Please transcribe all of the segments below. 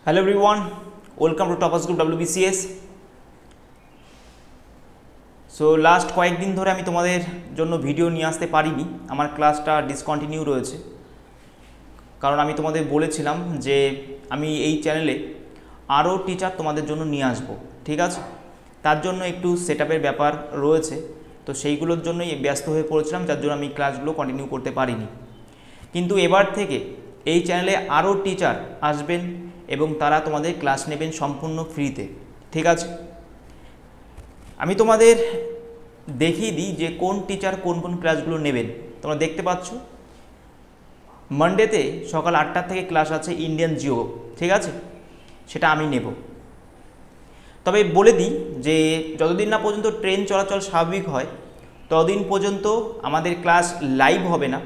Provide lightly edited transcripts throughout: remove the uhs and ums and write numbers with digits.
Hello everyone, welcome to Toppers Group WBCS. So last কয়েকদিন ধরে আমি তোমাদের জন্য ভিডিও নিয়ে আসতে পারিনি, আমার ক্লাসটা ডিসকন্টিনিউ রয়েছে। কারণ আমি তোমাদের বলেছিলাম যে আমি এই চ্যানেলে আরও টিচার তোমাদের জন্য নিয়ে আসব, ঠিক আছে? তার জন্য একটু সেটআপের ব্যাপার রয়েছে, তো সেইগুলোর জন্যই ব্যস্ত হয়ে পড়েছিলাম, যার জন্য আমি ক্লাসগুলো কন্টিনিউ করতে পারিনি। কিন্তু এবার থেকে এই চ্যানেলে আরও টিচার আসবেন এবং তারা তোমাদের ক্লাস নেবেন সম্পূর্ণ ফ্রিতে, ঠিক আছে? আমি তোমাদের দেখিয়ে দিই যে কোন টিচার কোন কোন ক্লাসগুলো নেবেন। তোমরা দেখতে পাচ্ছ মানডেতে সকাল 8টা থেকে ক্লাস আছে ইন্ডিয়ান জিও, ঠিক আছে? সেটা আমি নেব। তবে বলে দিই যে যতদিন না পর্যন্ত ট্রেন চলাচল স্বাভাবিক হয় ততদিন পর্যন্ত আমাদের ক্লাস লাইভ হবে না,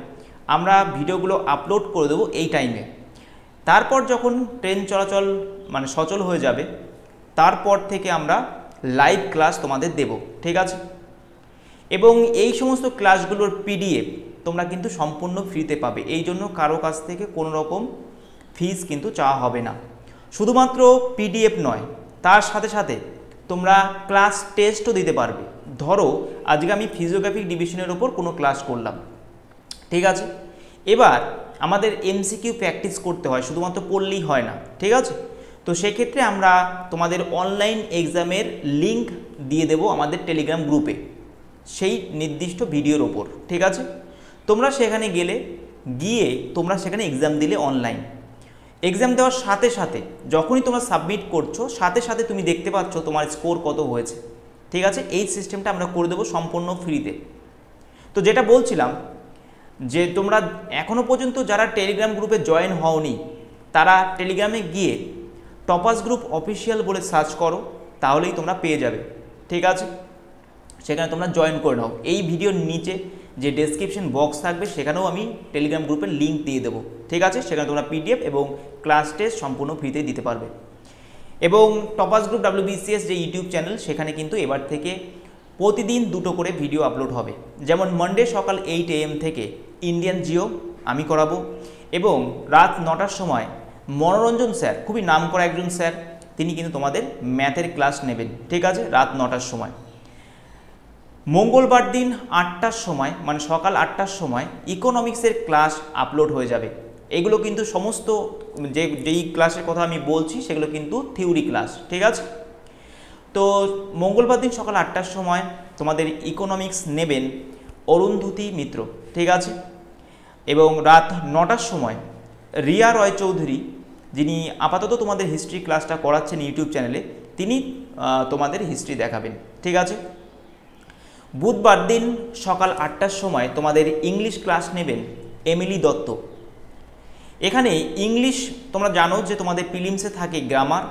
আমরা ভিডিওগুলো আপলোড করে দেবো এই টাইমে। তারপর যখন ট্রেন চলাচল সচল হয়ে যাবে তারপর থেকে আমরা লাইভ ক্লাস তোমাদের দেব, ঠিক আছে? এবং এই সমস্ত ক্লাসগুলোর পিডিএফ তোমরা কিন্তু সম্পূর্ণ ফ্রিতে পাবে, এই জন্য কারো কাছ থেকে কোনো রকম ফিস কিন্তু চাওয়া হবে না। শুধুমাত্র পিডিএফ নয়, তার সাথে সাথে তোমরা ক্লাস টেস্টও দিতে পারবে। ধরো আজকে আমি ফিজিওগ্রাফিক ডিভিশনের ওপর কোনো ক্লাস করলাম, ঠিক আছে? এবার আমাদের এমসিকিউ প্র্যাকটিস করতে হয়, শুধুমাত্র পড়লেই হয় না, ঠিক আছে? তো সেক্ষেত্রে আমরা তোমাদের অনলাইন এক্সামের লিঙ্ক দিয়ে দেব আমাদের টেলিগ্রাম গ্রুপে সেই নির্দিষ্ট ভিডিওর ওপর, ঠিক আছে? তোমরা সেখানে গিয়ে তোমরা সেখানে এক্সাম দিলে অনলাইন এক্সাম দেওয়ার সাথে সাথে যখনই তোমরা সাবমিট করছো সাথে সাথে তুমি দেখতে পাচ্ছ তোমার স্কোর কত হয়েছে, ঠিক আছে? এই সিস্টেমটা আমরা করে দেবো সম্পূর্ণ ফ্রিতে। তো যেটা বলছিলাম যে তোমরা এখনও পর্যন্ত যারা টেলিগ্রাম গ্রুপে জয়েন হওনি তারা টেলিগ্রামে গিয়ে টপার্স গ্রুপ অফিসিয়াল বলে সার্চ করো, তাহলেই তোমরা পেয়ে যাবে, ঠিক আছে? সেখানে তোমরা জয়েন করে নাও। এই ভিডিওর নিচে যে ডেসক্রিপশন বক্স থাকবে সেখানেও আমি টেলিগ্রাম গ্রুপের লিঙ্ক দিয়ে দেবো, ঠিক আছে? সেখানে তোমরা পিডিএফ এবং ক্লাস টেস্ট সম্পূর্ণ ফ্রিতে দিতে পারবে। এবং টপার্স গ্রুপ WBCS যে ইউটিউব চ্যানেল, সেখানে কিন্তু এবার থেকে প্রতিদিন 2টো করে ভিডিও আপলোড হবে। যেমন মানডে সকাল 8 AM থেকে ইন্ডিয়ান জিও আমি করাবো, এবং রাত 9টার সময় মনোরঞ্জন স্যার, খুবই নামকরা একজন স্যার, তিনি কিন্তু তোমাদের ম্যাথের ক্লাস নেবেন, ঠিক আছে? রাত 9টার সময়। মঙ্গলবার দিন 8টার সময় সকাল 8টার সময় ইকোনমিক্সের ক্লাস আপলোড হয়ে যাবে। এগুলো কিন্তু সমস্ত যেই ক্লাসের কথা আমি বলছি সেগুলো কিন্তু থিওরি ক্লাস, ঠিক আছে? তো মঙ্গলবার দিন সকাল 8টার সময় তোমাদের ইকোনমিক্স নেবেন অরুন্ধতী মিত্র, ঠিক আছে? এবং রাত 9টার সময় রিয়া রয় চৌধুরী, যিনি আপাতত তোমাদের হিস্ট্রি ক্লাসটা করাচ্ছেন ইউটিউব চ্যানেলে, তিনি তোমাদের হিস্ট্রি দেখাবেন, ঠিক আছে? বুধবার দিন সকাল 8টার সময় তোমাদের ইংলিশ ক্লাস নেবেন এমিলি দত্ত। এখানে ইংলিশ তোমরা জানো যে তোমাদের প্রিলিমসে থাকে গ্রামার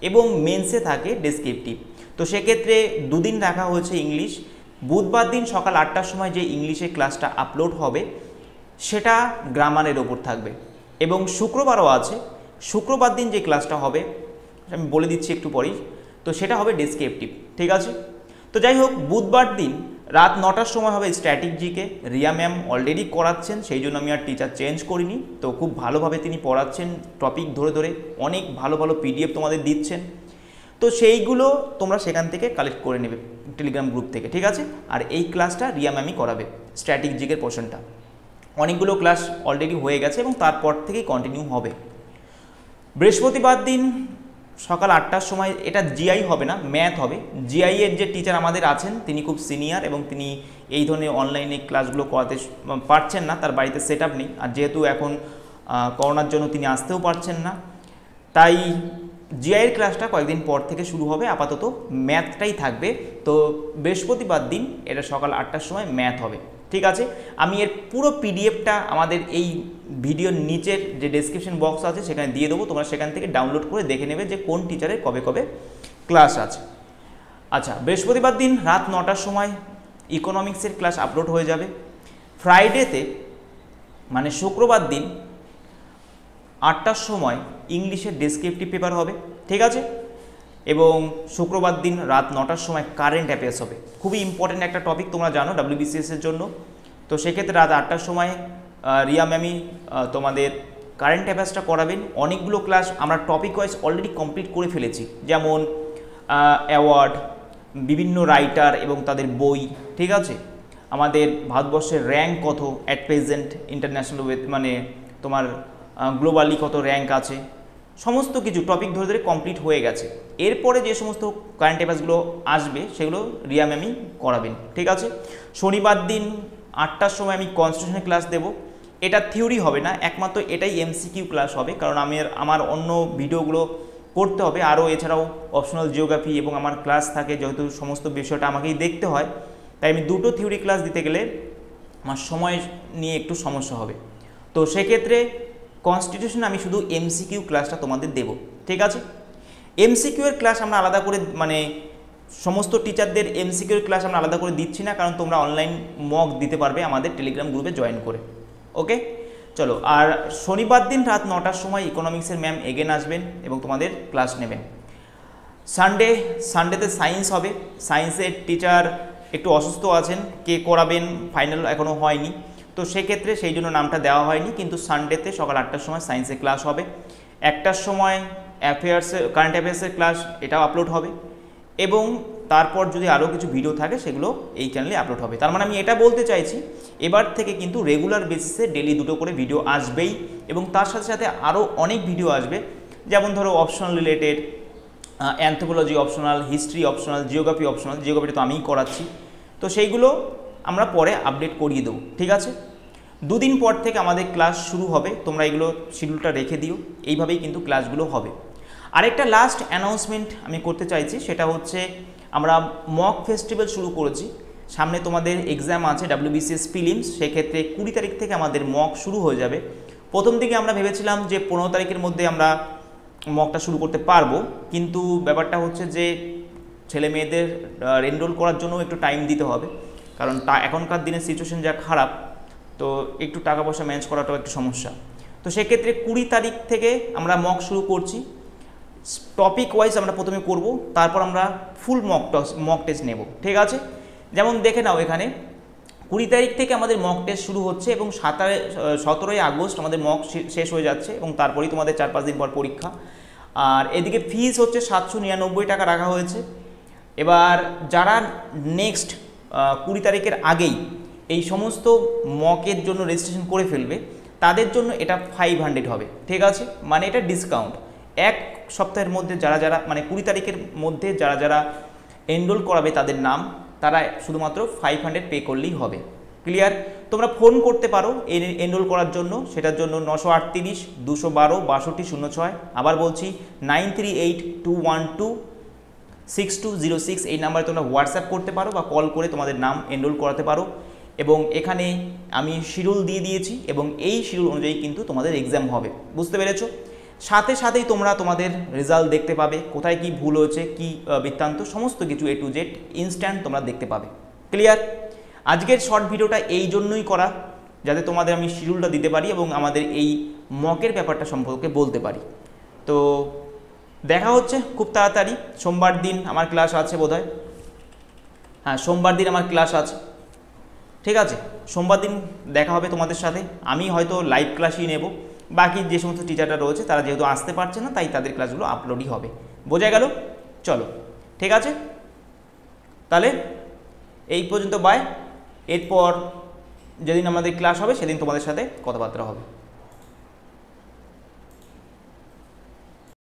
এবং মেন্সে থাকে ডেসক্রিপটিভ, তো সেক্ষেত্রে দুদিন রাখা হয়েছে ইংলিশ। বুধবার দিন সকাল 8টার সময় যে ইংলিশের ক্লাসটা আপলোড হবে সেটা গ্রামারের ওপর থাকবে, এবং শুক্রবারও আছে। শুক্রবার দিন যে ক্লাসটা হবে আমি বলে দিচ্ছি একটু পরেই, তো সেটা হবে ডেসক্রিপটিভ, ঠিক আছে? তো যাই হোক, বুধবার দিন রাত 9টার সময় হবে static GK. Riya ma'am already করাচ্ছেন, সেই জন্য আমি আর টিচার চেঞ্জ করিনি। তো খুব ভালোভাবে তিনি পড়াচ্ছেন, টপিক ধরে ধরে অনেক ভালো ভালো পিডিএফ তোমাদের দিচ্ছেন। তো সেইগুলো তোমরা সেখান থেকে কালেক্ট করে নেবে টেলিগ্রাম গ্রুপ থেকে, ঠিক আছে? আর এই ক্লাসটা রিয়া ম্যামই করাবে, স্ট্যাটিক জিকের পোর্শনটা। অনেকগুলো ক্লাস অলরেডি হয়ে গেছে এবং তারপর থেকেই কন্টিনিউ হবে। বৃহস্পতিবার দিন সকাল 8টার সময়, এটা জিআই হবে না, ম্যাথ হবে। জিআই এর যে টিচার আমাদের আছেন তিনি খুব সিনিয়র এবং তিনি এই ধরনের অনলাইনে ক্লাসগুলো করাতে পারছেন না, তার বাড়িতে সেটআপ নেই। আর যেহেতু এখন করোনার জন্য তিনি আসতেও পারছেন না, তাই জিআইয়ের ক্লাসটা কয়েকদিন পর থেকে শুরু হবে। আপাতত ম্যাথটাই থাকবে। তো বৃহস্পতিবার দিন এটা সকাল 8টার সময় ম্যাথ হবে, ঠিক আছে? আমি এর পুরো পিডিএফটা আমাদের এই ভিডিওর নিচের যে ডেসক্রিপশন বক্স আছে সেখানে দিয়ে দেবো, তোমরা সেখান থেকে ডাউনলোড করে দেখে নেবে যে কোন টিচারের কবে কবে ক্লাস আছে। আচ্ছা, বৃহস্পতিবার দিন রাত 9টার সময় ইকোনমিক্সের ক্লাস আপলোড হয়ে যাবে। ফ্রাইডেতে শুক্রবার দিন 8টার সময় ইংলিশের ডেসক্রিপটিভ পেপার হবে, ঠিক আছে? এবং শুক্রবার দিন রাত 9টার সময় কারেন্ট অ্যাফেয়ার্স হবে। খুবই ইম্পর্টেন্ট একটা টপিক, তোমরা জানো, WBCS এর জন্য। তো সেক্ষেত্রে রাত 8টার সময় রিয়া ম্যামই তোমাদের কারেন্ট অ্যাফেয়ার্সটা করাবেন। অনেকগুলো ক্লাস আমরা টপিক ওয়াইজ অলরেডি কমপ্লিট করে ফেলেছি, যেমন অ্যাওয়ার্ড, বিভিন্ন রাইটার এবং তাদের বই, ঠিক আছে, আমাদের ভারতবর্ষের র্যাঙ্ক কত অ্যাট প্রেজেন্ট ইন্টারন্যাশনাল মানে তোমার গ্লোবালি কত র্যাঙ্ক আছে, সমস্ত কিছু টপিক ধরে ধরে কমপ্লিট হয়ে গেছে। এরপরে যে সমস্ত কারেন্ট অ্যাফেয়ার্সগুলো আসবে সেগুলো রিয়া ম্যামই করাবেন, ঠিক আছে। শনিবার দিন 8টার সময় আমি কনস্টিটিউশনের ক্লাস দেব। এটা থিওরি হবে না, একমাত্র এটাই এমসিকিউ ক্লাস হবে, কারণ আমার অন্য ভিডিওগুলো করতে হবে আরও, এছাড়াও অপশনাল জিওগ্রাফি এবং আমার ক্লাস থাকে, যেহেতু সমস্ত বিষয়টা আমাকেই দেখতে হয়, তাই আমি দুটো থিওরি ক্লাস দিতে গেলে আমার সময় নিয়ে একটু সমস্যা হবে। তো সেক্ষেত্রে কনস্টিটিউশন আমি শুধু এমসিকিউ ক্লাসটা তোমাদের দেব, ঠিক আছে। এমসিকিউ এর ক্লাস আমরা আলাদা করে মানে সমস্ত টিচারদের এমসিকিউ এর ক্লাস আমরা আলাদা করে দিচ্ছি না, কারণ তোমরা অনলাইন মক দিতে পারবে আমাদের টেলিগ্রাম গ্রুপে জয়েন করে। ওকে, চলো। আর শনিবার দিন রাত 9টার সময় ইকোনমিক্সের ম্যাম এগেন আসবেন এবং তোমাদের ক্লাস নেবেন। সানডেতে সায়েন্স হবে। সায়েন্সের টিচার একটু অসুস্থ আছেন, কে করাবেন ফাইনাল এখনও হয়নি, তো সেক্ষেত্রে সেই জন্য নামটা দেওয়া হয়নি, কিন্তু সানডেতে সকাল 8টার সময় সায়েন্সের ক্লাস হবে। 1টার সময় কারেন্ট অ্যাফেয়ার্সের ক্লাস এটাও আপলোড হবে, এবং তারপর যদি আরও কিছু ভিডিও থাকে সেগুলো এই চ্যানেলে আপলোড হবে। তার মানে আমি এটা বলতে চাইছি, এবার থেকে কিন্তু রেগুলার বেসিসে ডেলি 2টো করে ভিডিও আসবেই, এবং তার সাথে সাথে আরও অনেক ভিডিও আসবে, যেমন ধরো optional related, anthropology optional, history optional, geography optional, জিওগ্রাফিটা তো আমিই করাচ্ছি, তো সেইগুলো আমরা পরে আপডেট করিয়ে দেবো, ঠিক আছে। 2 দিন পর থেকে আমাদের ক্লাস শুরু হবে, তোমরা এগুলো শিডিউলটা রেখে দিও, এইভাবেই কিন্তু ক্লাসগুলো হবে। আরেকটা লাস্ট অ্যানাউন্সমেন্ট আমি করতে চাইছি, সেটা হচ্ছে আমরা মক ফেস্টিভ্যাল শুরু করেছি। সামনে তোমাদের এক্সাম আছে WBCS প্রিলিমস, সেক্ষেত্রে 20 তারিখ থেকে আমাদের মক শুরু হয়ে যাবে। প্রথম দিকে আমরা ভেবেছিলাম যে 15 তারিখের মধ্যে আমরা মকটা শুরু করতে পারবো, কিন্তু ব্যাপারটা হচ্ছে যে ছেলে মেয়েদের এনরোল করার জন্য একটু টাইম দিতে হবে, কারণ এখনকার দিনের সিচুয়েশন যা খারাপ, তো একটু টাকা পয়সা ম্যানেজ করাটাও একটু সমস্যা। তো সেক্ষেত্রে 20 তারিখ থেকে আমরা মক শুরু করছি। টপিক ওয়াইজ আমরা প্রথমে করব, তারপর আমরা ফুল মক টেস্ট নেব, ঠিক আছে। যেমন দেখে নাও এখানে 20 তারিখ থেকে আমাদের মক টেস্ট শুরু হচ্ছে, এবং 17ই আগস্ট আমাদের মক শেষ হয়ে যাচ্ছে, এবং তারপরেই তোমাদের 4-5 দিন পর পরীক্ষা। আর এদিকে ফিস হচ্ছে 799 টাকা রাখা হয়েছে। এবার যারা নেক্সট 20 তারিখের আগেই এই সমস্ত মকের জন্য রেজিস্ট্রেশন করে ফেলবে, তাদের জন্য এটা 500 হবে, ঠিক আছে, মানে এটা ডিসকাউন্ট। এক সপ্তাহের মধ্যে যারা যারা মানে 20 তারিখের মধ্যে যারা যারা এনরোল করাবে তাদের নাম, তারা শুধুমাত্র 500 পে করলেই হবে। ক্লিয়ার? তোমরা ফোন করতে পারো এনরোল করার জন্য, সেটার জন্য 938 212 6206, আবার বলছি 9382126206, এই নাম্বারে তোমরা হোয়াটসঅ্যাপ করতে পারো বা কল করে তোমাদের নাম এনরোল করাতে পারো। এবং এখানে আমি শিডিউল দিয়ে দিয়েছি, এবং এই শিডিউল অনুযায়ী কিন্তু তোমাদের এক্সাম হবে, বুঝতে পেরেছো। সাথে সাথেই তোমরা তোমাদের রেজাল্ট দেখতে পাবে, কোথায় কি ভুল হয়েছে, কি বৃত্তান্ত, সমস্ত কিছু A to Z ইনস্ট্যান্ট তোমরা দেখতে পাবে। ক্লিয়ার? আজকের শর্ট ভিডিওটা এই জন্যই করা, যাতে তোমাদের আমি শিডিউলটা দিতে পারি এবং আমাদের এই মকের ব্যাপারটা সম্পর্কে বলতে পারি। তো দেখা হচ্ছে খুব তাড়াতাড়ি। সোমবার দিন আমার ক্লাস আছে বোধহয়, হ্যাঁ সোমবার দিন আমার ক্লাস আছে, ঠিক আছে। সোমবার দিন দেখা হবে তোমাদের সাথে। আমি হয়তো লাইভ ক্লাসই নেব, বাকি যে সমস্ত টিচাররা রয়েছে তারা যেহেতু আসতে পারছে না, তাই তাদের ক্লাসগুলো আপলোডই হবে। বোঝা গেল? চলো, ঠিক আছে, তাহলে এই পর্যন্ত বাই। এরপর যেদিন আমাদের ক্লাস হবে সেদিন তোমাদের সাথে কথাবার্তা হবে।